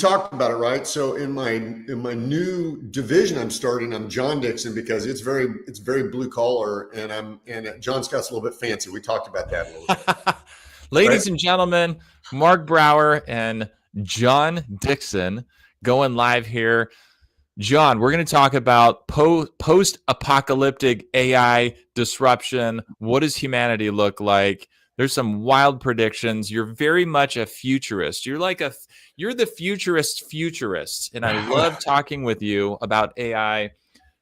talked about it, right? So in my new division I'm starting, I'm John Dixon because it's very blue collar, and John Scott's a little bit fancy. We talked about that a little bit, right? Ladies and gentlemen, Mark Brower and John Dixon going live here. John, we're going to talk about post-apocalyptic AI disruption. What does humanity look like? There's some wild predictions. You're very much a futurist. You're the futurist, and I love talking with you about AI.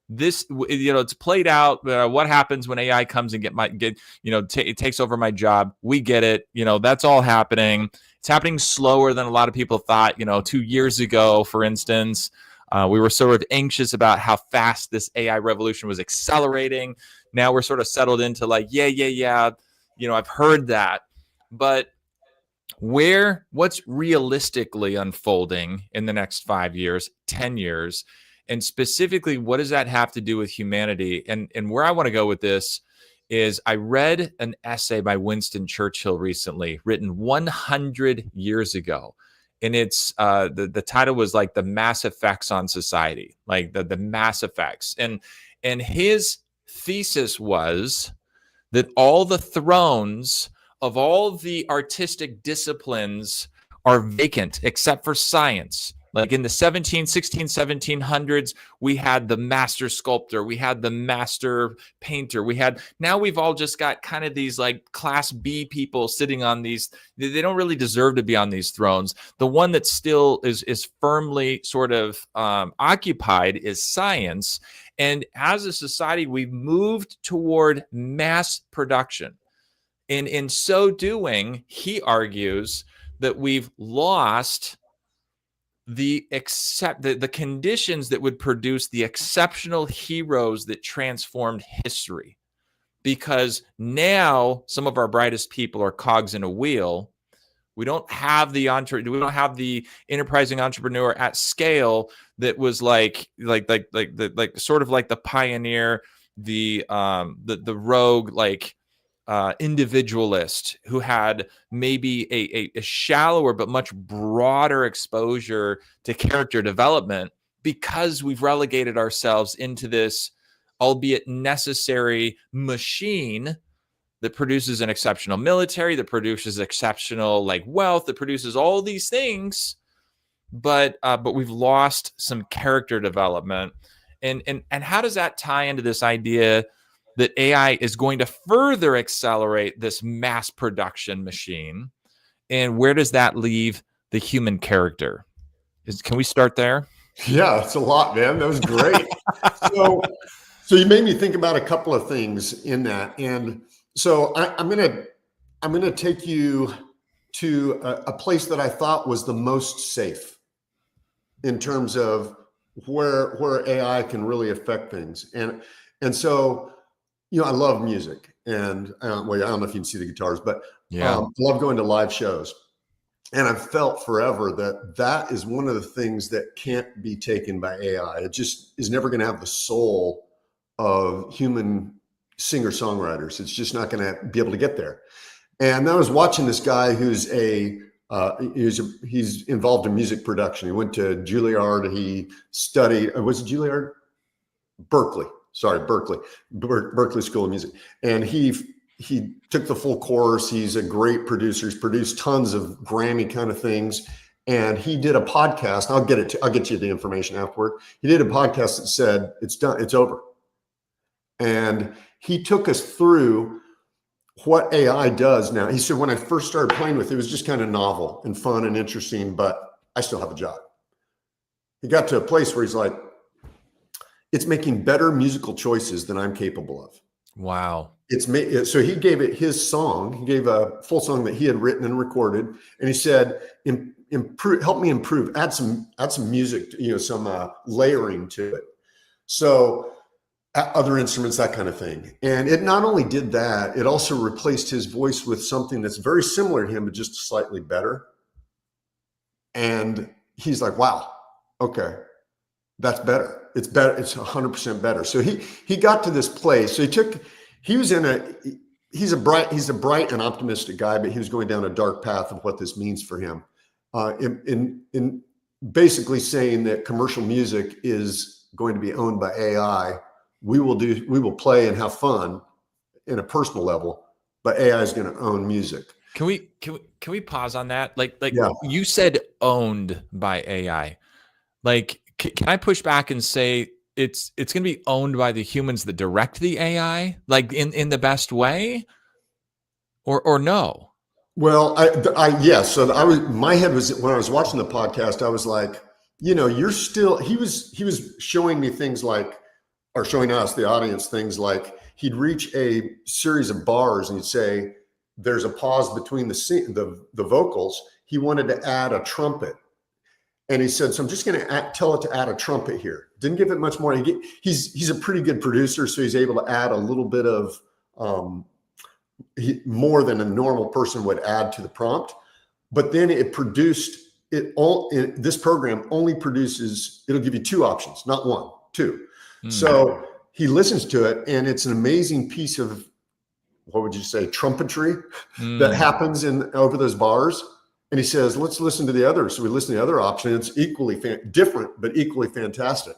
This, it's played out. What happens when AI comes and it takes over my job? We get it. That's all happening. It's happening slower than a lot of people thought. 2 years ago, for instance, we were sort of anxious about how fast this AI revolution was accelerating. Now we're sort of settled into yeah. I've heard that, but what's realistically unfolding in the next 5 years, 10 years? And specifically, what does that have to do with humanity? And where I want to go with this is I read an essay by Winston Churchill recently, written 100 years ago. And it's the title was like the mass effects on society, like the mass effects. And his thesis was that all the thrones of all the artistic disciplines are vacant except for science. Like in the 1700s, we had the master sculptor, we had the master painter, now we've all just got kind of these like class B people sitting on these. They don't really deserve to be on these thrones. The one that still is firmly sort of occupied is science. And as a society, we've moved toward mass production. And in so doing, he argues that we've lost the conditions that would produce the exceptional heroes that transformed history, because now some of our brightest people are cogs in a wheel. We don't have the enterprising entrepreneur at scale that was like sort of like the pioneer, the rogue, individualist who had maybe a shallower but much broader exposure to character development, because we've relegated ourselves into this, albeit necessary, machine that produces an exceptional military, that produces exceptional wealth, that produces all these things, but we've lost some character development. And how does that tie into this idea that AI is going to further accelerate this mass production machine? And where does that leave the human character? Can we start there? Yeah, it's a lot, man. That was great. So you made me think about a couple of things in that. And so I'm gonna take you to a place that I thought was the most safe in terms of where AI can really affect things. And so, I love music, and I don't know if you can see the guitars, but yeah, I love going to live shows. And I've felt forever that is one of the things that can't be taken by AI. It just is never going to have the soul of human singer-songwriters. It's just not going to be able to get there. And I was watching this guy who's he's involved in music production. He went to Juilliard. He studied, was it Juilliard? Berkeley School of Music. And he took the full course. He's a great producer. He's produced tons of Grammy kind of things. And he did a podcast. I'll get you the information afterward. He did a podcast that said, it's done, it's over. And he took us through what AI does now. He said, when I first started playing with it, it was just kind of novel and fun and interesting, but I still have a job. He got to a place where he's like, it's making better musical choices than I'm capable of. Wow. So he gave it his song. He gave a full song that he had written and recorded. And he said, help me improve, add some music, some layering to it. So other instruments, that kind of thing. And it not only did that, it also replaced his voice with something that's very similar to him, but just slightly better. And he's like, wow, okay, that's better. It's better. It's 100% better. So he got to this place. So he's a bright and optimistic guy, but he was going down a dark path of what this means for him. basically saying that commercial music is going to be owned by AI. We will play and have fun in a personal level, but AI is going to own music. Can we pause on that? Like Yeah. you said owned by AI. Like, can I push back and say it's going to be owned by the humans that direct the AI, like in the best way, or no? Well, yes. So my head was, when I was watching the podcast, I was like, you're still, he was showing me things like, or showing us, the audience, things like he'd reach a series of bars and he'd say, there's a pause between the vocals. He wanted to add a trumpet. And he said, so I'm just going to tell it to add a trumpet here. Didn't give it much more. He's a pretty good producer, so he's able to add a little bit of more than a normal person would add to the prompt. But then it produced it all. This program only produces. It'll give you two options, not one, two. So he listens to it, and it's an amazing piece of, what would you say, trumpetry that happens over those bars. And he says, let's listen to the other. So we listen to the other option. It's equally different, but equally fantastic.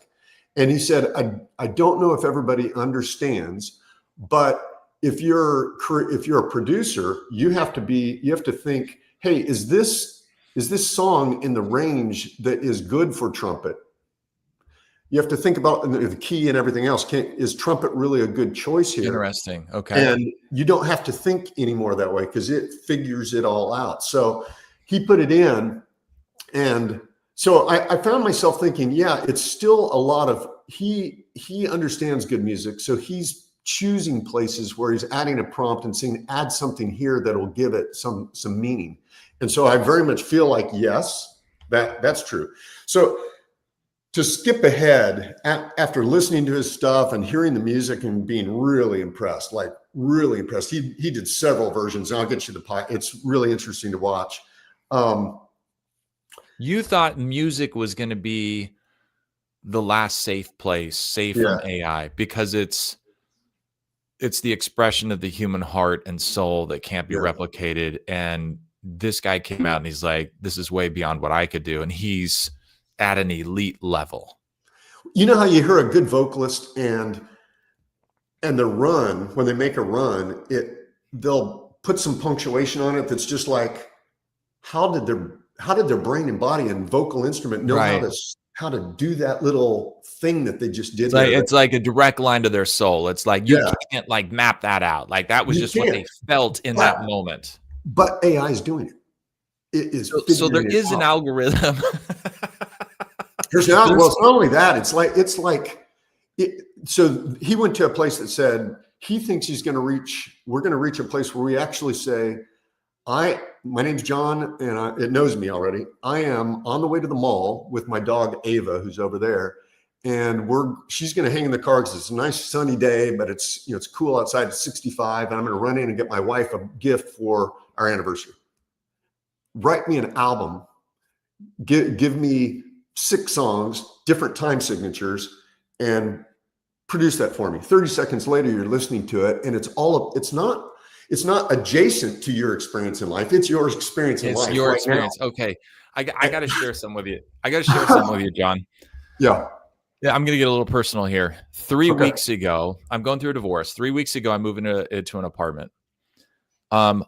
And he said, I don't know if everybody understands, but if you're a producer, you have to think, hey, is this song in the range that is good for trumpet? You have to think about the key and everything else. Is trumpet really a good choice here? Interesting. Okay. And you don't have to think anymore that way because it figures it all out. So he put it in. And so I found myself thinking, yeah, it's still a lot of, he understands good music. So he's choosing places where he's adding a prompt and saying, add something here that'll give it some meaning. And so I very much feel like, yes, that's true. So to skip ahead, after listening to his stuff and hearing the music and being really impressed, like really impressed, he did several versions. And I'll get you it's really interesting to watch. You thought music was going to be the last safe place, safe from AI, because it's the expression of the human heart and soul that can't be replicated. And this guy came out and he's like, this is way beyond what I could do. And he's at an elite level. You know how you hear a good vocalist and the run, when they make a run, they'll put some punctuation on it that's just like, how did their brain and body and vocal instrument know how to do that little thing that they just did? It's like a direct line to their soul. It's like you can't like map that out. Like that was just what they felt in that moment. But AI is doing it. It is. So there is an algorithm. Well, it's not only that. So he went to a place that said he thinks we're going to reach a place where we actually say, my name's John, and it knows me already. I am on the way to the mall with my dog Ava, who's over there, and she's going to hang in the car because it's a nice sunny day, but it's cool outside. It's 65, and I'm going to run in and get my wife a gift for our anniversary. Write me an album. Give me 6 songs, different time signatures, and produce that for me. 30 seconds later, you're listening to it, and it's not adjacent to your experience in life. It's your experience in life. It's your experience. Now. Okay. I got to share some with you. John. Yeah. Yeah. I'm going to get a little personal here. 3 weeks ago, I'm going through a divorce. 3 weeks ago, I moved into an apartment. I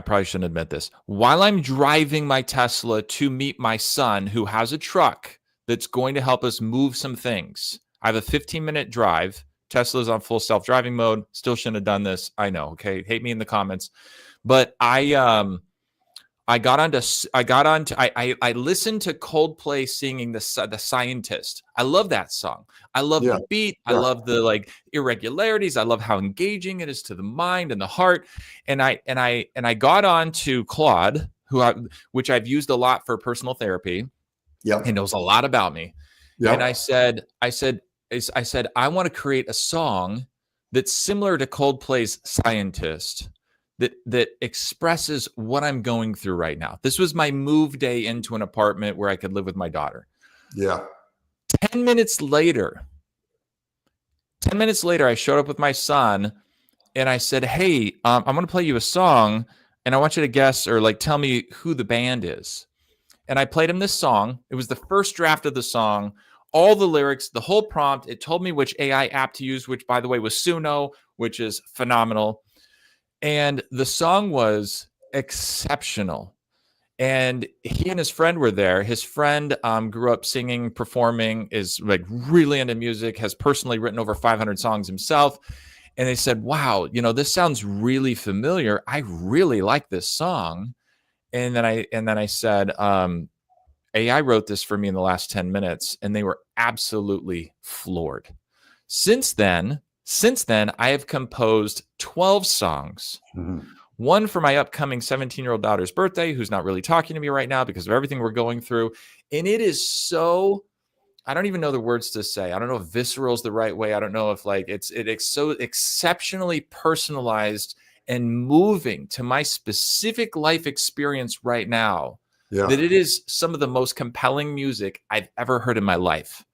probably shouldn't admit this. While I'm driving my Tesla to meet my son, who has a truck that's going to help us move some things, I have a 15-minute drive. Tesla's on full self-driving mode. Still shouldn't have done this. I know. Okay. Hate me in the comments. But I listened to Coldplay singing the Scientist. I love that song. I love the beat. I love the irregularities. I love how engaging it is to the mind and the heart. And I got on to Claude, which I've used a lot for personal therapy. Yeah. He knows a lot about me. Yeah. And I said, I want to create a song that's similar to Coldplay's Scientist that expresses what I'm going through right now. This was my move day into an apartment where I could live with my daughter. Yeah. 10 minutes later, I showed up with my son and I said, hey, I'm going to play you a song and I want you to guess or tell me who the band is. and I played him this song. It was the first draft of the song, all the lyrics, the whole prompt. It told me which AI app to use, which, by the way, was Suno, which is phenomenal. And the song was exceptional. And he and his friend were there. His friend grew up singing, performing, is like really into music, has personally written over 500 songs himself. And they said, wow, this sounds really familiar. I really like this song. And then I said, AI wrote this for me in the last 10 minutes, and they were absolutely floored. Since then, I have composed 12 songs. Mhm. One for my upcoming 17-year-old daughter's birthday, who's not really talking to me right now because of everything we're going through. And it is so, I don't even know the words to say. I don't know if visceral is the right way. I don't know if it's so exceptionally personalized and moving to my specific life experience right now Yeah. that it is some of the most compelling music I've ever heard in my life.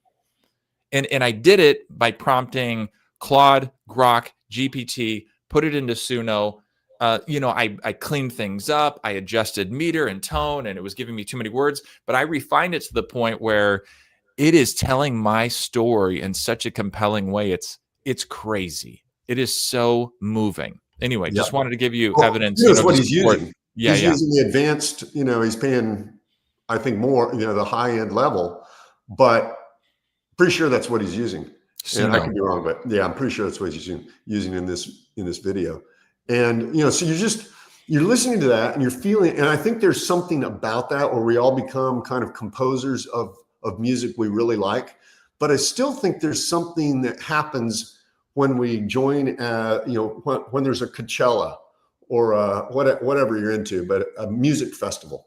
And I did it by prompting Claude, Grok, GPT, put it into Suno. I cleaned things up. I adjusted meter and tone, and it was giving me too many words. But I refined it to the point where it is telling my story in such a compelling way. It's crazy. It is so moving. Anyway, just wanted to give you evidence. Here's what he's using. Yeah, he's using the advanced. He's paying, I think, more. The high end level, but pretty sure that's what he's using. And I could be wrong, but yeah, I'm pretty sure that's what he's using in this video. And so you're listening to that and you're feeling, and I think there's something about that where we all become kind of composers of music we really like. But I still think there's something that happens when we join, when there's a Coachella or whatever you're into, but a music festival,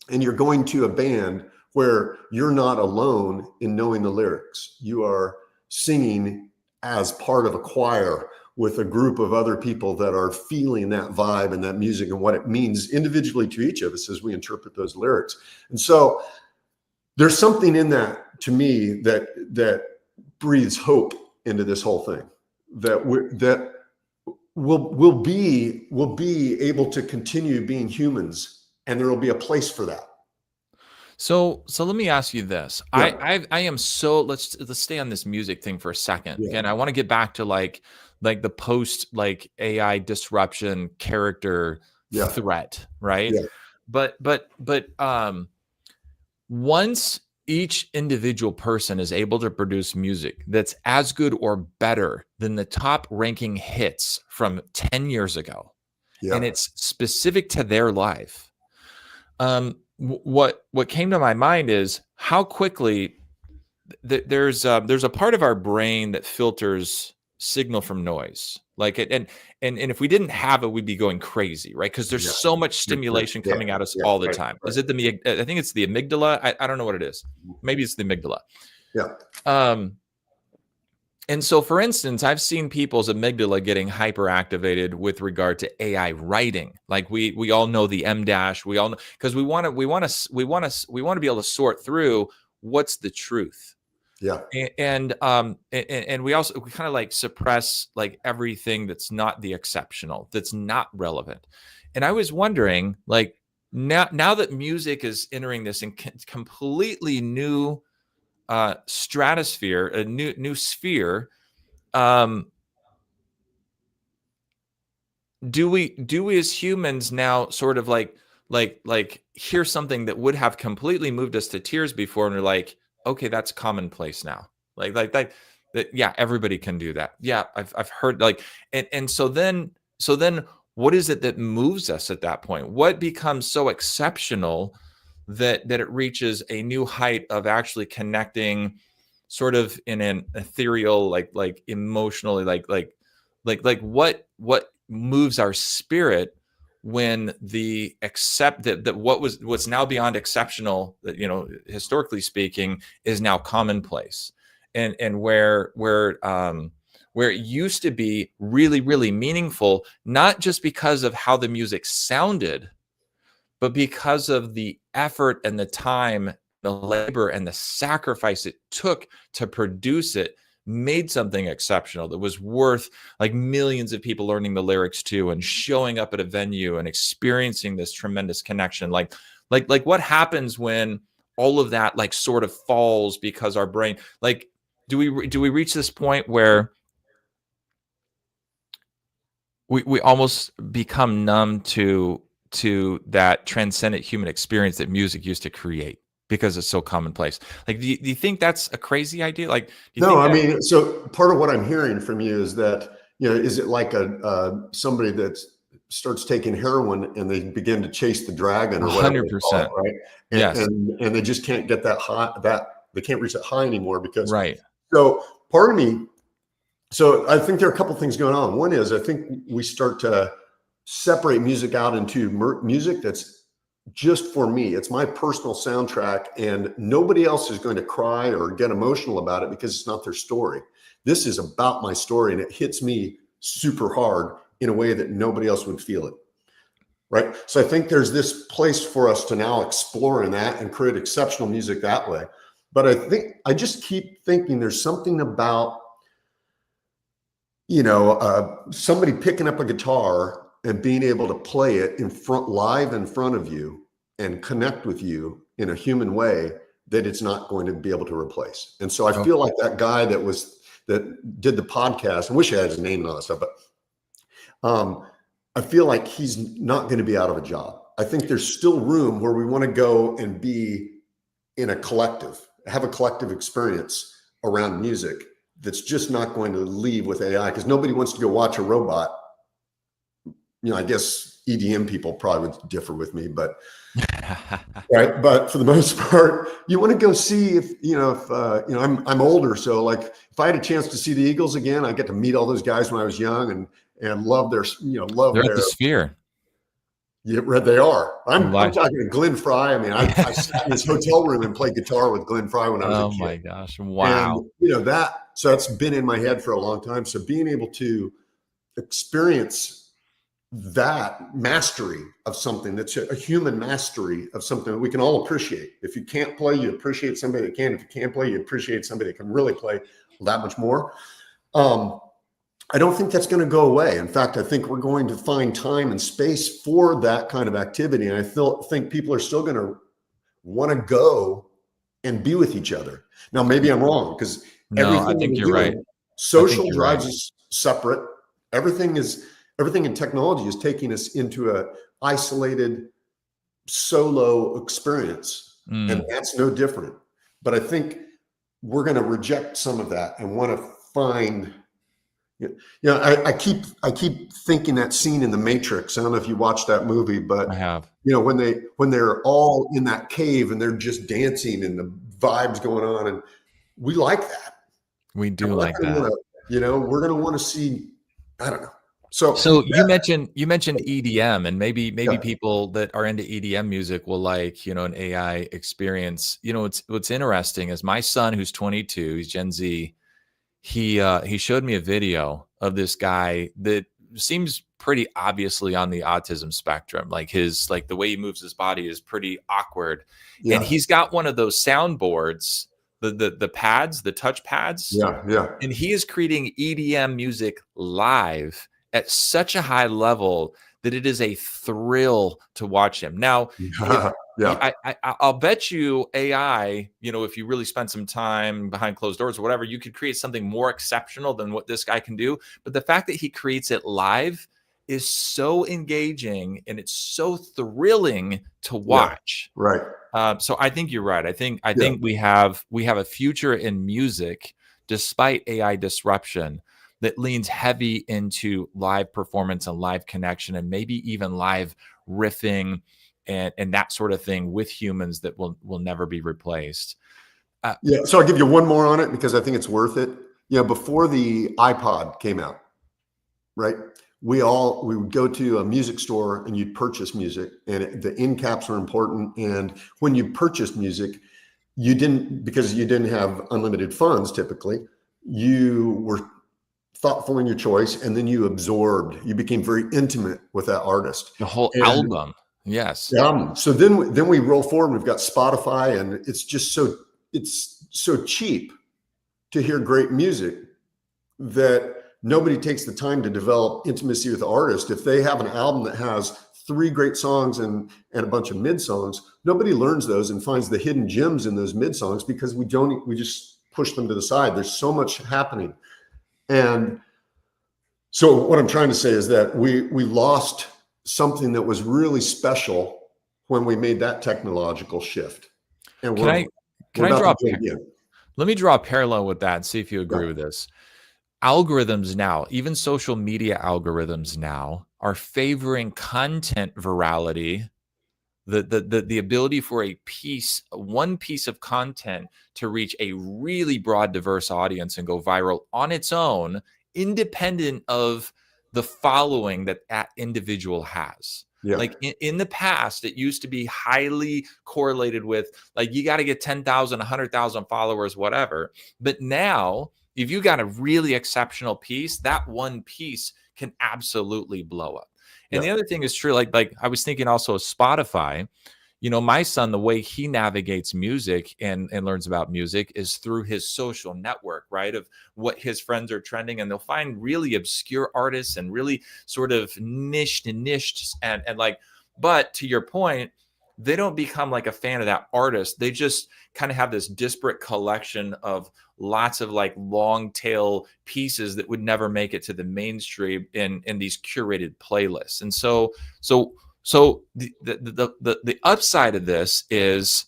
and you're going to a band where you're not alone in knowing the lyrics. You are singing as part of a choir with a group of other people that are feeling that vibe and that music and what it means individually to each of us as we interpret those lyrics. And so there's something in that, to me, that breathes hope into this whole thing, that we'll be able to continue being humans, and there will be a place for that. So let me ask you this. Yeah. I am so, let's stay on this music thing for a second. Yeah. Again, I want to get back to like the post AI disruption character threat, right? Yeah. But once each individual person is able to produce music that's as good or better than the top ranking hits from 10 years ago, and it's specific to their life, what came to my mind is how quickly there's a part of our brain that filters signal from noise, like it, and if we didn't have it, we'd be going crazy, right? Because there's so much stimulation coming at us all the time. Right. Is it I think it's the amygdala. I don't know what it is. Maybe it's the amygdala. Yeah. And so, for instance, I've seen people's amygdala getting hyperactivated with regard to AI writing. Like we all know the M dash. We all know, because we want to be able to sort through what's the truth. Yeah. And we kind of like suppress like everything that's not the exceptional, that's not relevant. And I was wondering, like, now that music is entering this completely new stratosphere, a new sphere, do we as humans now sort of like hear something that would have completely moved us to tears before, and we're like, okay, that's commonplace now. Like that, yeah, everybody can do that. Yeah, I've heard, like, and so then what is it that moves us at that point? What becomes so exceptional that it reaches a new height of actually connecting, sort of in an ethereal, like emotionally, like what moves our spirit when what's now beyond exceptional, that historically speaking, is now commonplace, and where it used to be really, really meaningful, not just because of how the music sounded, but because of the effort and the time, the labor and the sacrifice it took to produce it, made something exceptional that was worth like millions of people learning the lyrics to and showing up at a venue and experiencing this tremendous connection. Like Like what happens when all of that like sort of falls because our brain, like, do we reach this point where we almost become numb to that transcendent human experience that music used to create because it's so commonplace? Like, do you think that's a crazy idea? Like, do you No, think I that? mean, so part of what I'm hearing from you is that, is it like somebody that starts taking heroin and they begin to chase the dragon or whatever they call it, 100%. right? And, Yes. and they just can't get that high, that they can't reach that high anymore because, Right. so part of me, so I think there are a couple things going on. One is I think we start to separate music out into music that's just for me. It's my personal soundtrack, and nobody else is going to cry or get emotional about it because it's not their story. This is about my story, and it hits me super hard in a way that nobody else would feel it. Right. So I think there's this place for us to now explore in that and create exceptional music that way. But I just keep thinking there's something about, somebody picking up a guitar and being able to play it live in front of you and connect with you in a human way that it's not going to be able to replace. And so I feel like that guy that did the podcast, I wish I had his name and all that stuff, but I feel like he's not going to be out of a job. I think there's still room where we want to go and be in a collective, have a collective experience around music that's just not going to leave with AI, because nobody wants to go watch a robot. I guess EDM people probably would differ with me, but right. But for the most part, you want to go see if I'm older, so like if I had a chance to see the Eagles again, I get to meet all those guys when I was young and love their They're at the Sphere. Yeah, they are. I'm talking to Glenn Frey. I mean, I sat in his hotel room and played guitar with Glenn Frey when I was a kid. Oh my gosh! Wow. And so that's been in my head for a long time. So being able to experience that mastery of something that's a human mastery of something that we can all appreciate. If you can't play, you appreciate somebody that can. If you can't play, you appreciate somebody that can really play that much more. I don't think that's going to go away. In fact, I think we're going to find time and space for that kind of activity. And I think people are still going to want to go and be with each other. Now, maybe I'm wrong, because No, I think you're right. Social drives us separate. Everything in technology is taking us into a isolated solo experience. And that's no different. But I think we're going to reject some of that and want to find, I keep thinking that scene in The Matrix. I don't know if you watched that movie, but I have. when they're all in that cave and they're just dancing and the vibes going on, and we like that. We do like that. We're going to want to see, I don't know. So you mentioned EDM, and maybe people that are into EDM music will like, an AI experience. What's interesting is my son, who's 22, he's Gen Z. He showed me a video of this guy that seems pretty obviously on the autism spectrum. Like the way he moves his body is pretty awkward. Yeah. And he's got one of those soundboards, the pads, the touch pads. Yeah. And he is creating EDM music live at such a high level that it is a thrill to watch him. Now, I'll bet you AI, if you really spend some time behind closed doors or whatever, you could create something more exceptional than what this guy can do. But the fact that he creates it live is so engaging, and it's so thrilling to watch. Yeah, right. So I think you're right. I think we have a future in music despite AI disruption that leans heavy into live performance and live connection, and maybe even live riffing and that sort of thing with humans that will never be replaced. So I'll give you one more on it because I think it's worth it. Before the iPod came out, right? We would go to a music store and you'd purchase music, and the end caps were important. And when you purchased music, because you didn't have unlimited funds typically, you were thoughtful in your choice, and then you became very intimate with that artist. The whole album. Yes. So then we roll forward, and we've got Spotify, and it's so cheap to hear great music that nobody takes the time to develop intimacy with the artist. If they have an album that has 3 great songs and a bunch of mid songs, nobody learns those and finds the hidden gems in those mid songs because we just push them to the side. There's so much happening. And so what I'm trying to say is that we lost something that was really special when we made that technological shift. And Can I let me draw a parallel with that and see if you agree with this. Algorithms now, even social media algorithms now, are favoring content virality, the ability for one piece of content to reach a really broad, diverse audience and go viral on its own, independent of the following that individual has. Yeah. Like in the past, it used to be highly correlated with like, you got to get 10,000, 100,000 followers, whatever. But now, if you got a really exceptional piece, that one piece can absolutely blow up. And the other thing is true, like I was thinking also of Spotify. You know, my son, the way he navigates music and learns about music is through his social network, right? Of what his friends are trending, and they'll find really obscure artists and really sort of niched and like, but to your point, they don't become like a fan of that artist. They just kind of have this disparate collection of lots of like long tail pieces that would never make it to the mainstream in these curated playlists. And so the upside of this is,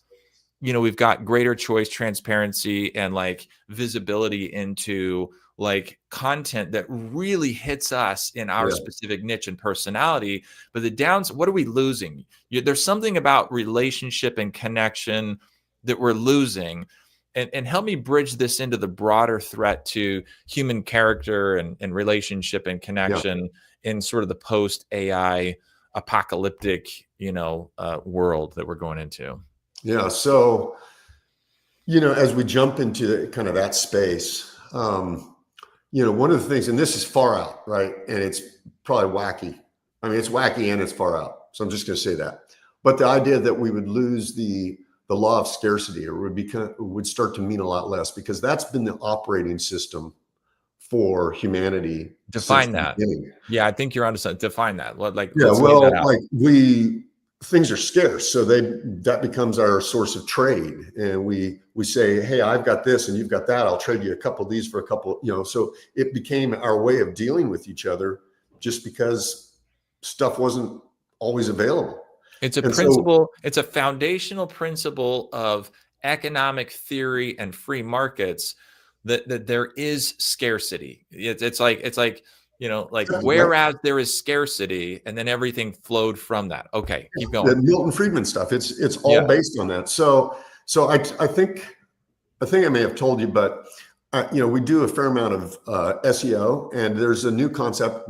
you know, we've got greater choice, transparency, and like visibility into like content that really hits us in our specific niche and personality. But the downside, what are we losing? There's something about relationship and connection that we're losing. And help me bridge this into the broader threat to human character and relationship and connection in sort of the post AI apocalyptic, world that we're going into. Yeah. So, as we jump into kind of that space, one of the things, and this is far out, right? And it's probably wacky. I mean, it's wacky and it's far out. So I'm just going to say that. But the idea that we would lose the law of scarcity, or would start to mean a lot less, because that's been the operating system for humanity. Define that. Yeah, I think you're onto something. Define that. Things are scarce, so that becomes our source of trade, and we say, hey, I've got this and you've got that, I'll trade you a couple of these for a couple, so it became our way of dealing with each other, just because stuff wasn't always available. It's a principle. It's a foundational principle of economic theory and free markets that there is scarcity. It's like whereas there is scarcity, and then everything flowed from that. Okay, keep going. The Milton Friedman stuff. It's all based on that. So I think I may have told you, but we do a fair amount of SEO, and there's a new concept.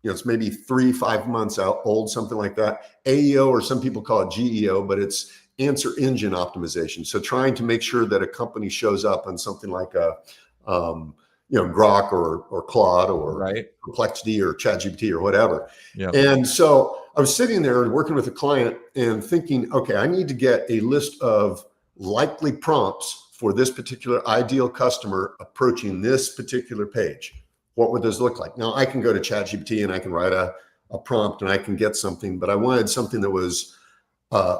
It's maybe 3-5 months old, something like that. AEO, or some people call it GEO, but it's answer engine optimization. So trying to make sure that a company shows up on something like a Grok or Claude or Perplexity or ChatGPT or whatever. Yeah. And so I was sitting there working with a client and thinking, okay, I need to get a list of likely prompts for this particular ideal customer approaching this particular page. What would those look like? Now I can go to ChatGPT and I can write a prompt and I can get something, but I wanted something that was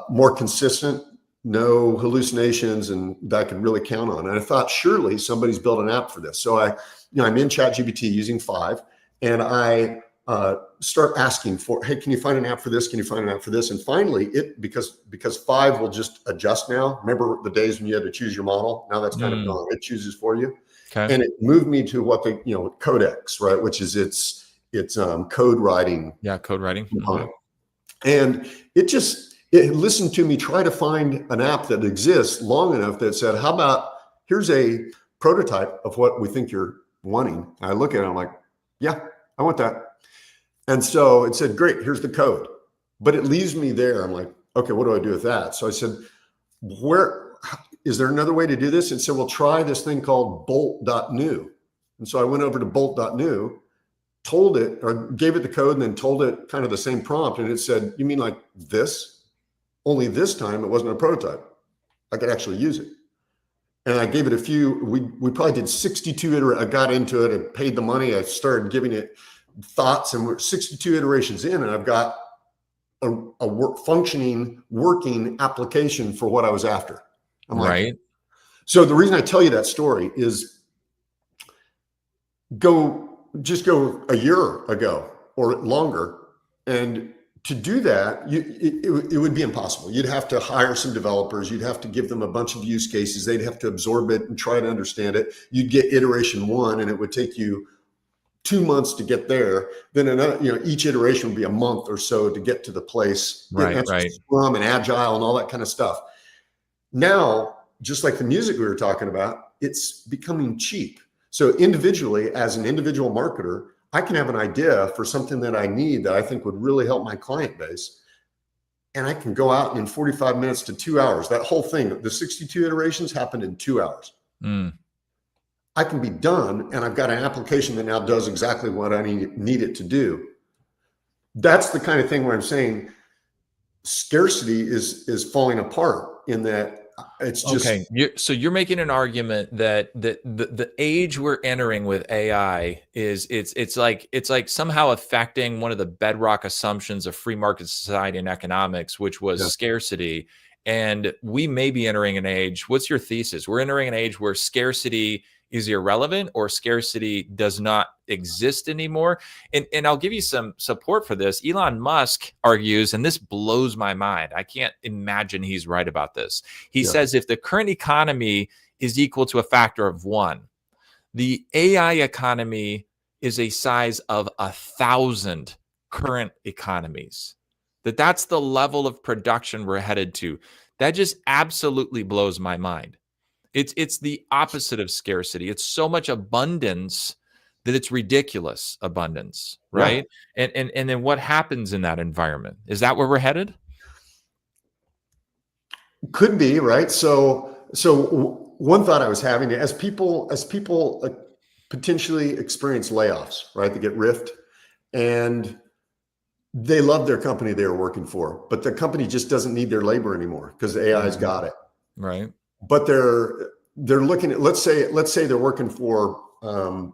more consistent, no hallucinations, and that I could really count on. And I thought, surely somebody's built an app for this. So I'm in ChatGPT using 5, and I start asking for, hey, can you find an app for this? Can you find an app for this? And finally, because 5 will just adjust now. Remember the days when you had to choose your model? Now that's kind of gone. It chooses for you. Okay. And it moved me to what Codex, right? Which is it's code writing. Yeah, code writing. Mm-hmm. And it listened to me try to find an app that exists long enough that said, how about, here's a prototype of what we think you're wanting. And I look at it, I'm like, yeah, I want that. And so it said, great, here's the code. But it leaves me there. I'm like, okay, what do I do with that? So I said, is there another way to do this? And so we'll try this thing called bolt.new. And so I went over to bolt.new, told it, or gave it the code, and then told it kind of the same prompt. And it said, you mean like this? Only this time it wasn't a prototype. I could actually use it. And I gave it a few, we probably did 62 iterations. I got into it and paid the money. I started giving it thoughts, and we're 62 iterations in, and I've got functioning, working application for what I was after. I'm like, Right. so the reason I tell you that story is just go a year ago or longer. And to do that, it would be impossible. You'd have to hire some developers. You'd have to give them a bunch of use cases. They'd have to absorb it and try to understand it. You'd get iteration 1 and it would take you 2 months to get there. Then another, each iteration would be a month or so to get to the place. Right. Right. Scrum and Agile and all that kind of stuff. Now, just like the music we were talking about, it's becoming cheap. So individually, as an individual marketer, I can have an idea for something that I need that I think would really help my client base. And I can go out in 45 minutes to 2 hours. That whole thing, the 62 iterations happened in 2 hours. I can be done, and I've got an application that now does exactly what I need it to do. That's the kind of thing where I'm saying scarcity is falling apart in that it's just okay. So you're making an argument that the age we're entering with AI is it's like somehow affecting one of the bedrock assumptions of free market society and economics, which was scarcity. And we may be entering an age. What's your thesis? We're entering an age where scarcity is irrelevant or scarcity does not exist anymore. And I'll give you some support for this. Elon Musk argues, and this blows my mind. I can't imagine he's right about this. He says if the current economy is equal to a factor of 1, the AI economy is a size of 1,000 current economies. That's the level of production we're headed to. That just absolutely blows my mind. It's the opposite of scarcity. It's so much abundance that it's ridiculous abundance, right? Yeah. And then what happens in that environment? Is that where we're headed? Could be, right? So one thought I was having, as people potentially experience layoffs, right? They get riffed and they love their company they were working for, but the company just doesn't need their labor anymore because the AI's got it. Right. But they're looking at, let's say they're working for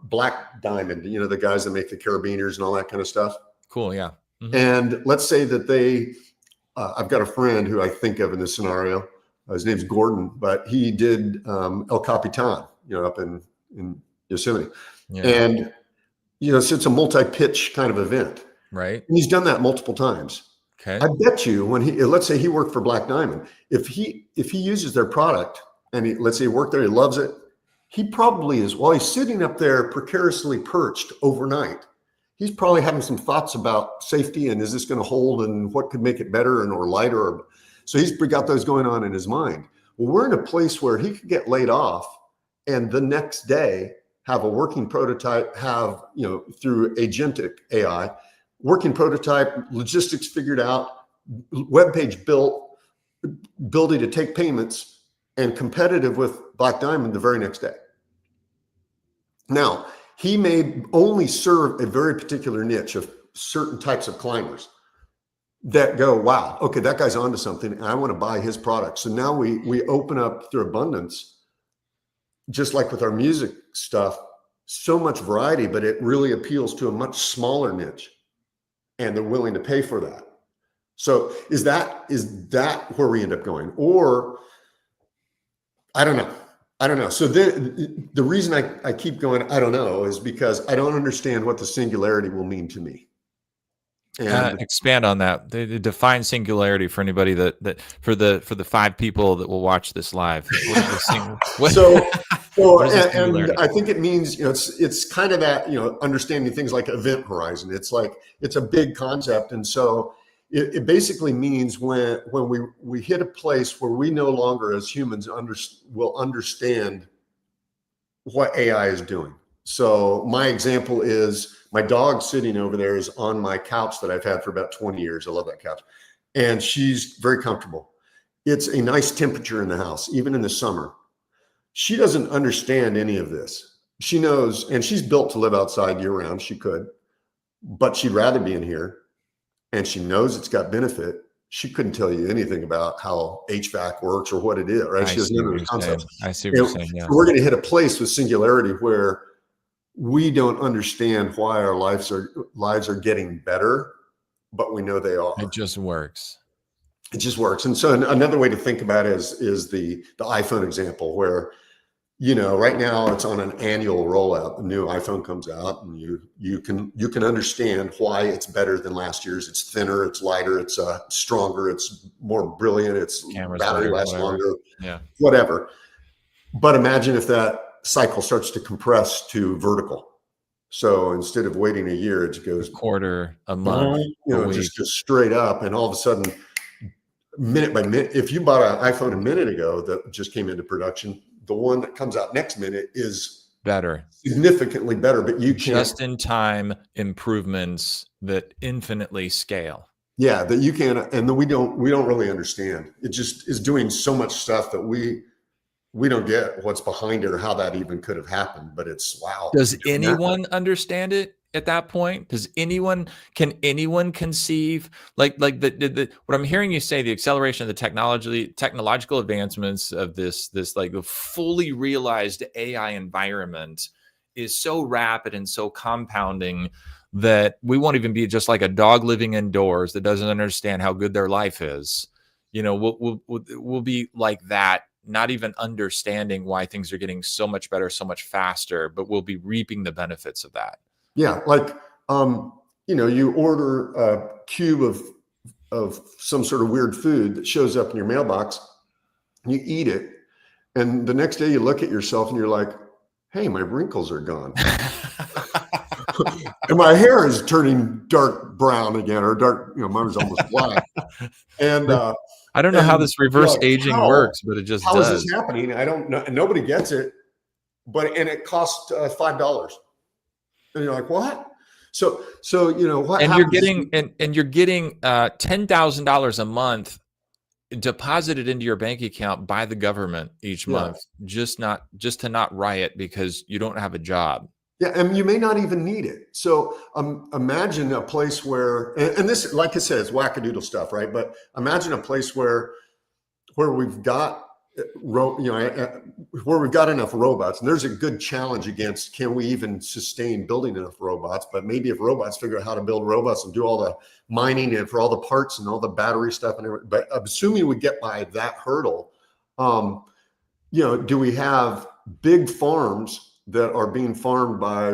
Black Diamond, the guys that make the carabiners and all that kind of stuff. Cool. Yeah. And let's say that I've got a friend who I think of in this scenario. His name's Gordon, but he did El Capitan, up in Yosemite. Yeah. And, so it's a multi-pitch kind of event. Right. And he's done that multiple times. Okay. I bet you let's say he worked for Black Diamond, if he uses their product and let's say he worked there, he loves it, he probably is, while he's sitting up there precariously perched overnight, he's probably having some thoughts about safety and is this going to hold and what could make it better or lighter. So he's got those going on in his mind. Well, we're in a place where he could get laid off and the next day have a working prototype, through agentic AI, working prototype, logistics figured out, web page built, ability to take payments, and competitive with Black Diamond the very next day. Now, he may only serve a very particular niche of certain types of climbers that go, wow, okay, that guy's onto something, and I want to buy his product. So now we open up through abundance, just like with our music stuff, so much variety, but it really appeals to a much smaller niche. And they're willing to pay for that. So is that where we end up going? Or I don't know. So the reason I keep going, I don't know, is because I don't understand what the singularity will mean to me. And expand on that. Define singularity for anybody that for the 5 people that will watch this live. So and I think it means, it's kind of that, understanding things like event horizon. It's like, it's a big concept. And so it basically means when we hit a place where we no longer as humans will understand what AI is doing. So my example is my dog sitting over there is on my couch that I've had for about 20 years. I love that couch. And she's very comfortable. It's a nice temperature in the house, even in the summer. She doesn't understand any of this. She knows, and she's built to live outside year round. She could, but she'd rather be in here. And she knows it's got benefit. She couldn't tell you anything about how HVAC works or what it is, right? She doesn't know the concepts. I see what you're saying. Yeah. So we're going to hit a place with singularity where we don't understand why our lives are getting better but we know they are. It just works. It just works. And so another way to think about it is the iPhone example, where, you know, right now it's on an annual rollout. The new iPhone comes out, and you can understand why it's better than last year's. It's thinner, it's lighter, it's stronger, it's more brilliant, its Cameras battery better, lasts whatever. longer, Yeah. whatever. But imagine if that cycle starts to compress to vertical. So instead of waiting a year, it goes Quarter, a month, you a know, week. just straight up, and all of a sudden, minute by minute, if you bought an iPhone a minute ago that just came into production, the one that comes out next minute is Better. significantly better, but you can't. Just in time improvements that infinitely scale. Yeah, that you can't, and that we don't really understand. It just is doing so much stuff that we don't get what's behind it or how that even could have happened. But it's wow. Does anyone understand it at that point? Can anyone conceive like the what I'm hearing you say, the acceleration of the technological advancements of this like the fully realized AI environment is so rapid and so compounding that we won't even be just like a dog living indoors that doesn't understand how good their life is. You know, we'll be like that, not even understanding why things are getting so much better, so much faster, but we'll be reaping the benefits of that. Yeah, like you know, you order a cube of some sort of weird food that shows up in your mailbox, you eat it, and the next day you look at yourself and you're like, hey, my wrinkles are gone. And my hair is turning dark brown again, or dark, you know, mine was almost black. And I don't know how this reverse aging works, but it just does. How is this happening? I don't know. And nobody gets it. And it costs $5. And you're like, what? So you know what? And you're getting $10,000 a month deposited into your bank account by the government each month, just to not riot because you don't have a job. Yeah, and you may not even need it. So imagine a place where, and this, like I said, it's wackadoodle stuff, right? But imagine a place where we've got, where we've got enough robots, and there's a good challenge against, can we even sustain building enough robots? But maybe if robots figure out how to build robots and do all the mining and for all the parts and all the battery stuff and everything, but assuming we get by that hurdle, you know, do we have big farms that are being farmed by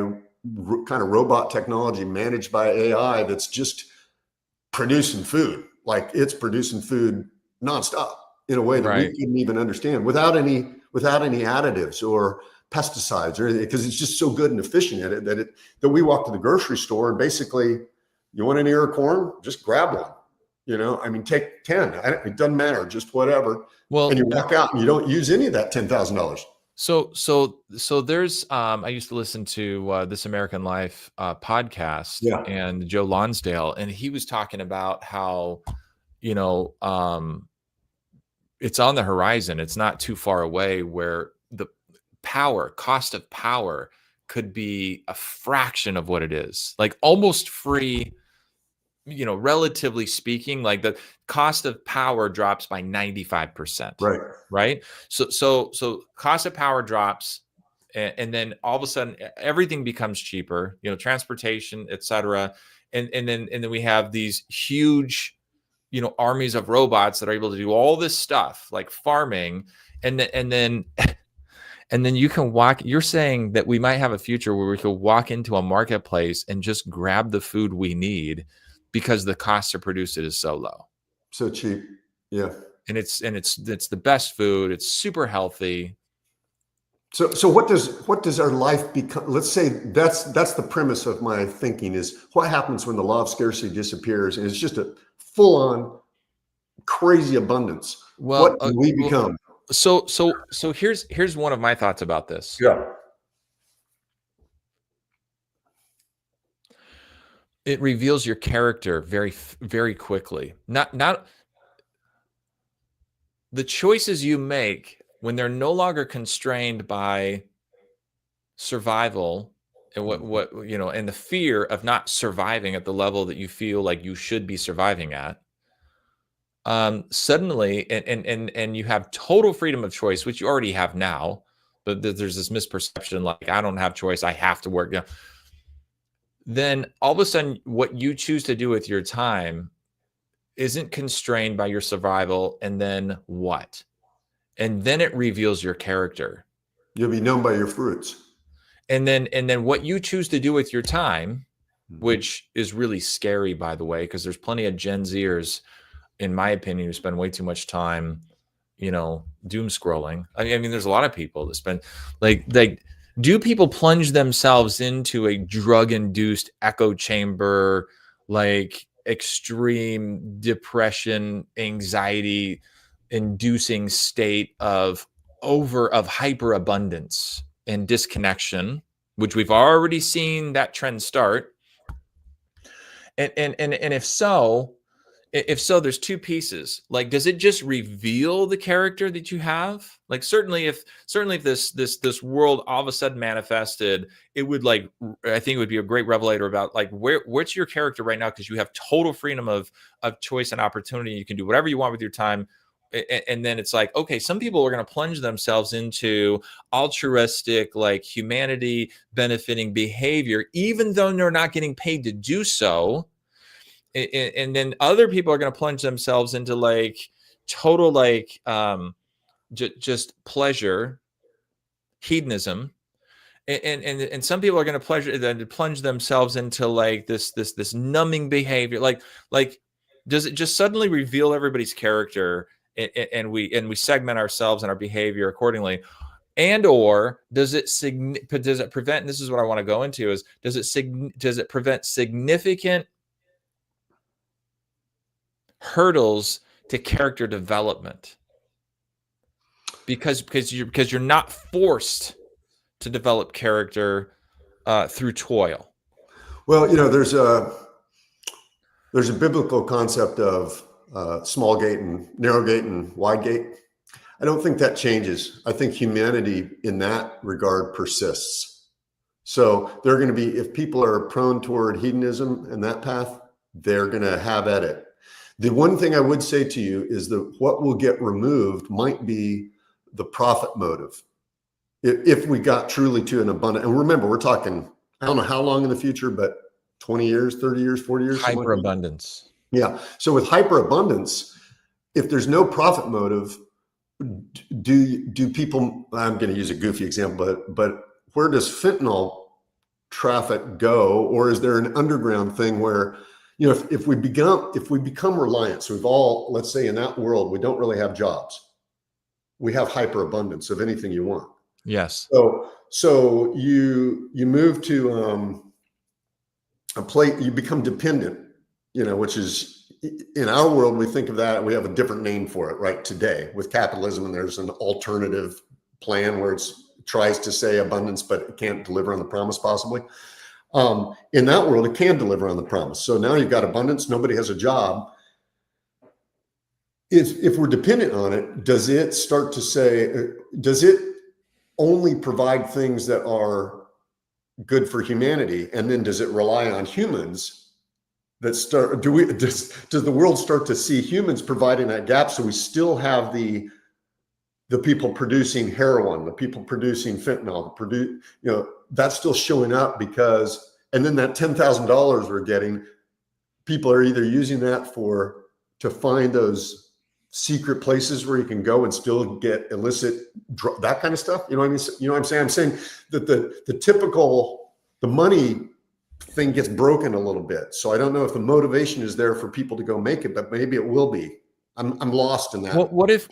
kind of robot technology managed by AI that's just producing food, like it's producing food nonstop in a way that we couldn't even understand without any additives or pesticides or anything, because it's just so good and efficient at it that we walk to the grocery store and basically, you want an ear of corn, just grab one. You know, I mean, take 10. It doesn't matter, just whatever. Well, and you walk out and you don't use any of that $10,000. So there's I used to listen to This American Life podcast, and Joe Lonsdale, and he was talking about how, you know, it's on the horizon. It's not too far away where the cost of power could be a fraction of what it is, like almost free. You know, relatively speaking, like the cost of power drops by 95%. Right. So cost of power drops, and then all of a sudden everything becomes cheaper, you know, transportation, et cetera. And then we have these huge, you know, armies of robots that are able to do all this stuff like farming. And then you can walk, you're saying that we might have a future where we could walk into a marketplace and just grab the food we need, because the cost to produce it is so low, so cheap. Yeah. And it's the best food. It's super healthy. So what does our life become? Let's say that's the premise of my thinking, is what happens when the law of scarcity disappears and it's just a full on crazy abundance. Well, what do we become? So here's one of my thoughts about this. Yeah. It reveals your character very, very quickly. Not the choices you make when they're no longer constrained by survival and what you know, and the fear of not surviving at the level that you feel like you should be surviving at. Suddenly, and you have total freedom of choice, which you already have now, but there's this misperception, like, I don't have choice, I have to work. You know, then all of a sudden what you choose to do with your time isn't constrained by your survival. And then what? And then it reveals your character. You'll be known by your fruits. And then what you choose to do with your time, which is really scary, by the way, because there's plenty of Gen Zers, in my opinion, who spend way too much time, doom scrolling. I mean, there's a lot of people that spend like do people plunge themselves into a drug-induced echo chamber, like extreme depression, anxiety inducing state of hyperabundance and disconnection, which we've already seen that trend start? And if so, there's two pieces. Like, does it just reveal the character that you have? Like, certainly if this world all of a sudden manifested, it would, like, I think it would be a great revelator about, like, what's your character right now, because you have total freedom of choice and opportunity. You can do whatever you want with your time. And then it's like, okay, some people are going to plunge themselves into altruistic, like, humanity benefiting behavior, even though they're not getting paid to do so. And then other people are going to plunge themselves into, like, total, like, just pleasure, hedonism. And some people are going to plunge themselves into, like, this numbing behavior. Like, does it just suddenly reveal everybody's character, and we segment ourselves and our behavior accordingly? And or does it prevent, and this is what I want to go into, is does it prevent significant hurdles to character development, because you're not forced to develop character through toil? Well, there's a biblical concept of small gate and narrow gate and wide gate. I don't think that changes. I think humanity in that regard persists. So they're going to be, if people are prone toward hedonism and that path, they're going to have at it. The one thing I would say to you is that what will get removed might be the profit motive. If we got truly to an abundant, and remember, we're talking, I don't know how long in the future, but 20 years, 30 years, 40 years. Hyperabundance. Yeah. So with hyperabundance, if there's no profit motive, do people, I'm going to use a goofy example, but where does fentanyl traffic go? Or is there an underground thing where, if we become reliant, so we've all, let's say in that world, we don't really have jobs. We have hyperabundance of anything you want. Yes. So you move to a place, you become dependent, which is, in our world, we think of that, we have a different name for it right today with capitalism, and there's an alternative plan where it tries to say abundance, but it can't deliver on the promise possibly. In that world, it can deliver on the promise. So now you've got abundance, nobody has a job. If we're dependent on it, does it start to say, does it only provide things that are good for humanity? And then does it rely on humans that start, does the world start to see humans providing that gap? So we still have the people producing heroin, the people producing fentanyl, that's still showing up because, and then that $10,000 we're getting, people are either using that to find those secret places where you can go and still get illicit, that kind of stuff. You know what I mean? You know what I'm saying? I'm saying that the money thing gets broken a little bit. So I don't know if the motivation is there for people to go make it, but maybe it will be. I'm lost in that. What if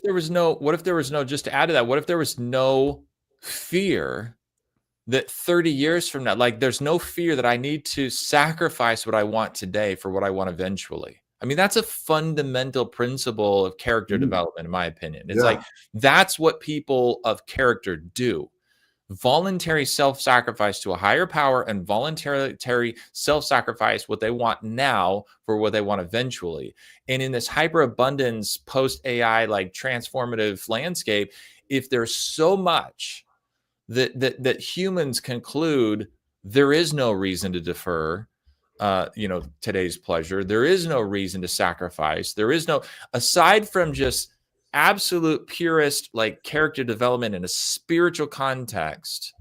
there was no, just to add to that, what if there was no fear that 30 years from now, like, there's no fear that I need to sacrifice what I want today for what I want eventually? I mean, that's a fundamental principle of character development, in my opinion. It's like, that's what people of character do. Voluntary self-sacrifice to a higher power, and voluntary self-sacrifice what they want now for what they want eventually. And in this hyperabundance post-AI, like, transformative landscape, if there's so much that humans conclude there is no reason to defer today's pleasure, there is no reason to sacrifice, there is no, aside from just absolute purist, like, character development in a spiritual context,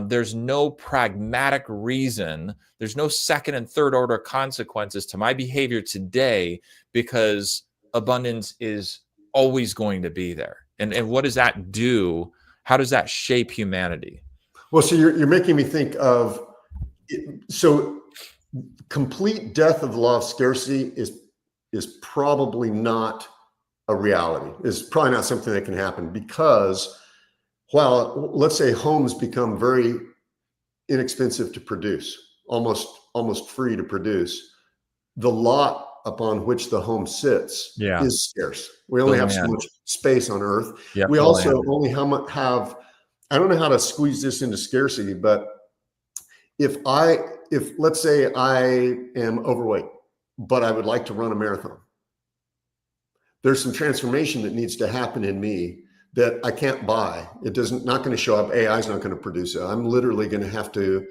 There's no pragmatic reason. There's no second and third order consequences to my behavior today because abundance is always going to be there. And what does that do? How does that shape humanity? Well, so you're making me think of, so complete death of the law of scarcity is probably not a reality. It's probably not something that can happen because while let's say homes become very inexpensive to produce, almost free to produce, the lot upon which the home sits is scarce. We only have so much space on earth. We also only have, I don't know how to squeeze this into scarcity, but if let's say I am overweight, but I would like to run a marathon, there's some transformation that needs to happen in me that I can't buy. Not going to show up. AI is not going to produce it. I'm literally going to have to